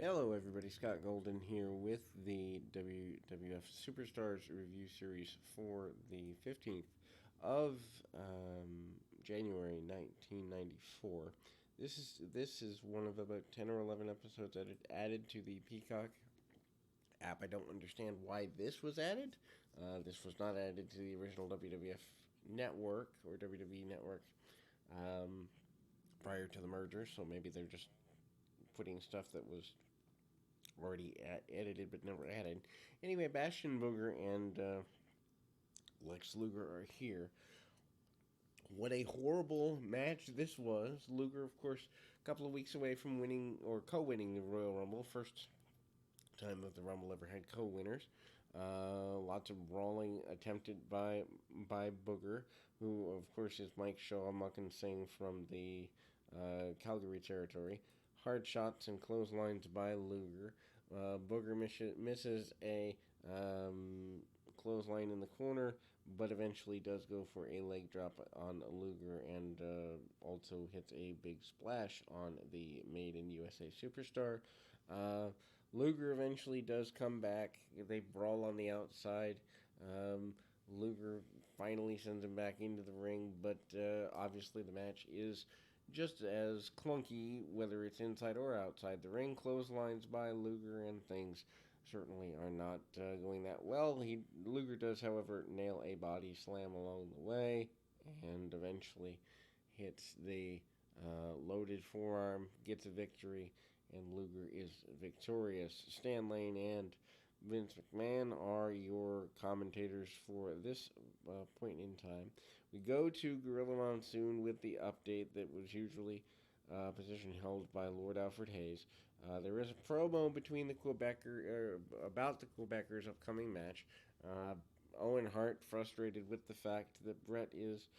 Hello, everybody. Scott Golden here with the WWF Superstars review series for the 15th of January 1994. This is one of about 10 or 11 episodes added to the Peacock app. I don't understand why this was added. This was not added to the original WWF network or WWE network prior to the merger, so maybe they're just putting stuff that was already edited but never added. Anyway, Bastion Booger and Lex Luger are here. What a horrible match this was. Luger, of course, a couple of weeks away from winning or co-winning the Royal Rumble. First time that the Rumble ever had co-winners. Lots of brawling attempted by Booger, who of course is Mike Shaw Muckin Singh from the Calgary territory. Hard shots and clotheslines by Luger. Booger misses a clothesline in the corner, but eventually does go for a leg drop on Luger and also hits a big splash on the Made in USA Superstar. Luger eventually does come back. They brawl on the outside. Luger finally sends him back into the ring, but obviously the match is just as clunky, whether it's inside or outside the ring. Clotheslines by Luger and things certainly are not going that well. Luger does, however, nail a body slam along the way and eventually hits the loaded forearm, gets a victory, and Luger is victorious. Stan Lane and Vince McMahon are your commentators for this point in time. We go to Gorilla Monsoon with the update that was usually position held by Lord Alfred Hayes. There is a promo between the about the Quebecers' upcoming match. Owen Hart frustrated with the fact that Bret is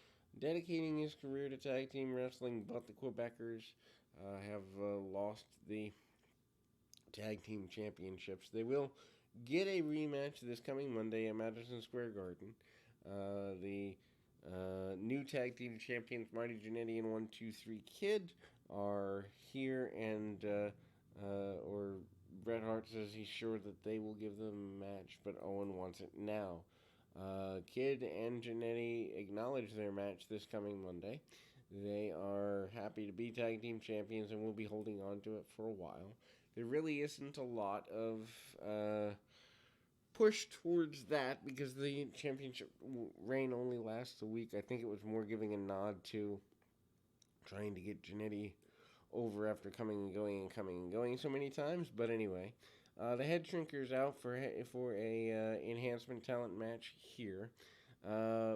dedicating his career to tag team wrestling, but the Quebecers have lost the tag team championships. They will get a rematch this coming Monday at Madison Square Garden. The new tag team champions, Marty Jannetty and 1-2-3 Kid, are here, and or Bret Hart says he's sure that they will give them a match, but Owen wants it now. Kid and Jannetty acknowledge their match this coming Monday. They are happy to be tag team champions and will be holding on to it for a while. There really isn't a lot of push towards that because the championship reign only lasts a week. I think it was more giving a nod to trying to get Jannetty over after coming and going and coming and going so many times. But anyway, the Head Shrinker's out for a enhancement talent match here.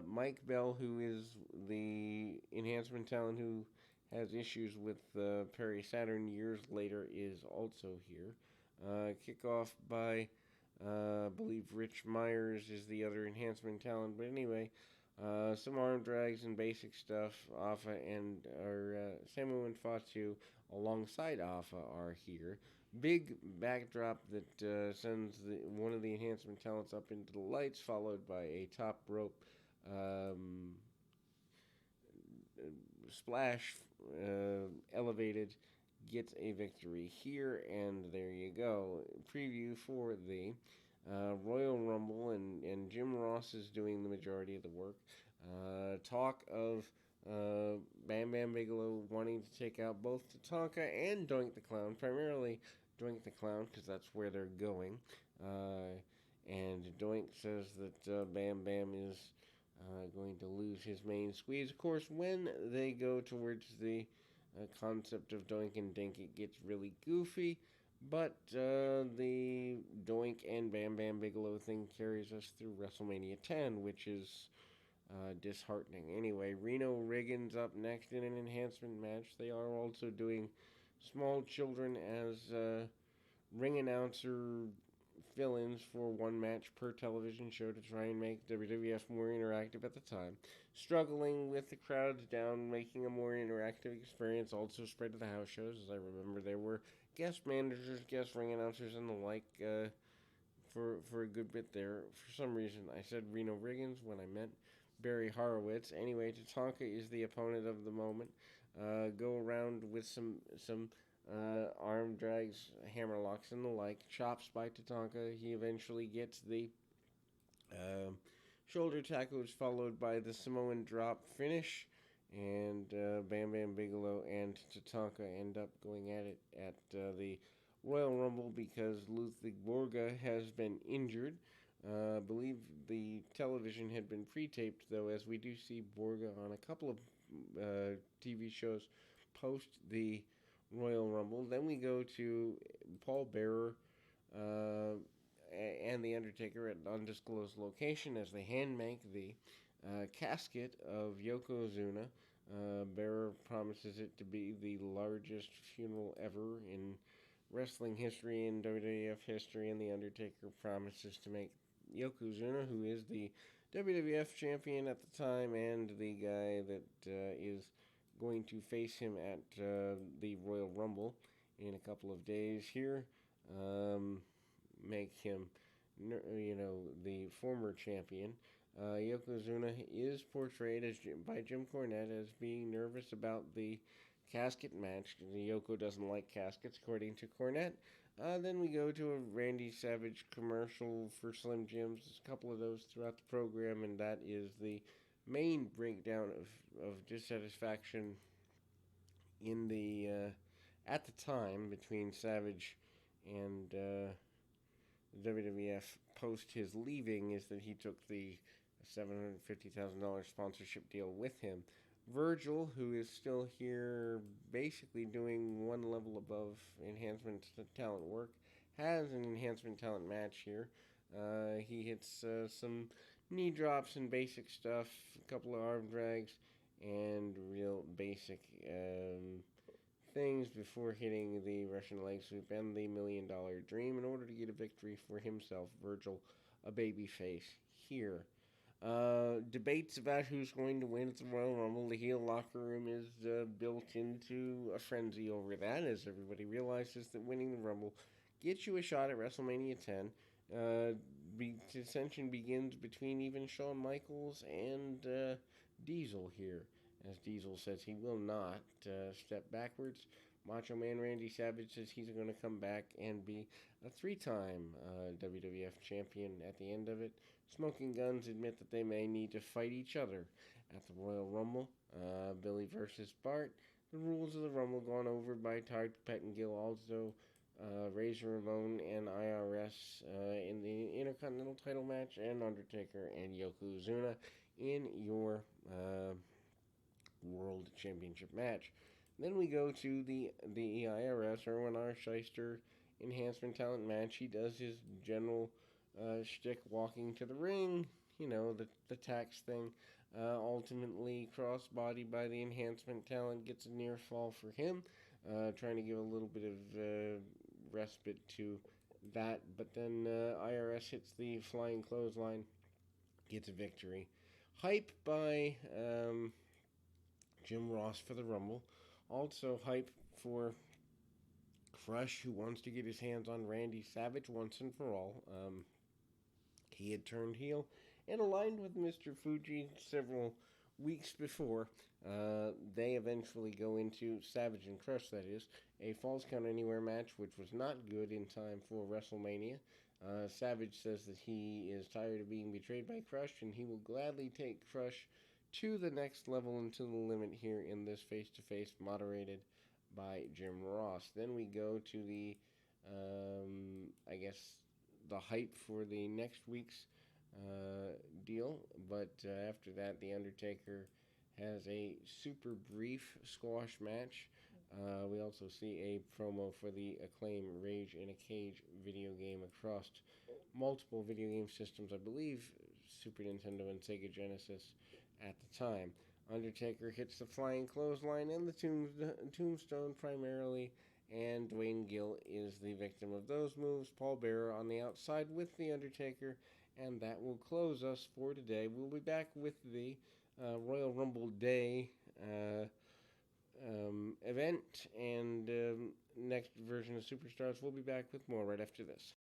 Mike Bell, who is the enhancement talent who has issues with Perry Saturn years later, is also here. Kickoff by, I believe, Rich Myers is the other enhancement talent. But anyway, some arm drags and basic stuff. Alpha and Samu and Fatu alongside Alpha are here. Big backdrop that sends one of the enhancement talents up into the lights, followed by a top rope splash, elevated, gets a victory here, and there you go. Preview for the Royal Rumble, and Jim Ross is doing the majority of the work. Talk of Bam Bam Bigelow wanting to take out both Tatanka and Doink the Clown, primarily Doink the Clown, because that's where they're going. And Doink says that Bam Bam is going to lose his main squeeze. Of course, when they go towards the concept of Doink and Dink, it gets really goofy. But the Doink and Bam Bam Bigelow thing carries us through WrestleMania 10, which is disheartening. Anyway, Reno Riggins up next in an enhancement match. They are also doing small children as ring announcer fill-ins for one match per television show to try and make WWF more interactive at the time. Struggling with the crowds down, making a more interactive experience also spread to the house shows. As I remember, there were guest managers, guest ring announcers, and the like for a good bit there. For some reason, I said Reno Riggins when I meant Barry Horowitz. Anyway, Tatanka is the opponent of the moment. Go around with some arm drags, hammer locks, and the like. Chops by Tatanka. He eventually gets the uh, shoulder tackles, followed by the Samoan drop finish. And Bam Bam Bigelow and Tatanka end up going at it at the Royal Rumble because Ludwig Borga has been injured. I believe the television had been pre-taped, though, as we do see Borga on a couple of TV shows post the Royal Rumble. Then we go to Paul Bearer uh, and The Undertaker at an undisclosed location as they hand make the casket of Yokozuna. Bearer promises it to be the largest funeral ever in wrestling history and WWF history, and The Undertaker promises to make Yokozuna, who is the WWF champion at the time and the guy that is going to face him at the Royal Rumble in a couple of days here, make him, the former champion. Yokozuna is portrayed by Jim Cornette as being nervous about the casket match. Yoko doesn't like caskets, according to Cornette. Then we go to a Randy Savage commercial for Slim Jims. There's a couple of those throughout the program, and that is the main breakdown of dissatisfaction in the at the time between Savage and WWF post his leaving is that he took the $750,000 sponsorship deal with him. Virgil, who is still here basically doing one level above enhancement talent work, has an enhancement talent match here. He hits some knee drops and basic stuff, a couple of arm drags, and real basic things before hitting the Russian leg sweep and the $1,000,000 dream in order to get a victory for himself. Virgil, a babyface here. Debates about who's going to win at the Royal Rumble. The heel locker room is built into a frenzy over that, as everybody realizes that winning the Rumble gets you a shot at WrestleMania 10. Dissension begins between even Shawn Michaels and Diesel here, as Diesel says he will not step backwards. Macho Man Randy Savage says he's going to come back and be a three-time WWF champion at the end of it. Smoking Guns admit that they may need to fight each other at the Royal Rumble. Billy versus Bart. The rules of the Rumble gone over by Todd Pettengill. Also, Razor Ramon and IRS in the Intercontinental title match. And Undertaker and Yokozuna in your World Championship match. Then we go to the IRS, Erwin R. Shyster enhancement talent match. He does his general shtick walking to the ring, the tax thing. Ultimately, crossbody by the enhancement talent gets a near fall for him, trying to give a little bit of respite to that. But then IRS hits the flying clothesline, gets a victory. Hype by Jim Ross for the Rumble. Also hype for Crush, who wants to get his hands on Randy Savage once and for all. He had turned heel and aligned with Mr. Fuji several weeks before. They eventually go into Savage and Crush, that is, a Falls Count Anywhere match, which was not good in time for WrestleMania. Savage says that he is tired of being betrayed by Crush, and he will gladly take Crush to the next level and to the limit here in this face-to-face, moderated by Jim Ross. Then we go to the, the hype for the next week's deal. But after that, The Undertaker has a super brief squash match. We also see a promo for the Acclaim Rage in a Cage video game across multiple video game systems, I believe Super Nintendo and Sega Genesis at the time. Undertaker hits the flying clothesline and the tombstone primarily, and Dwayne Gill is the victim of those moves. Paul Bearer on the outside with the Undertaker, and that will close us for today. We'll be back with the Royal Rumble Day event and next version of Superstars. We'll be back with more right after this.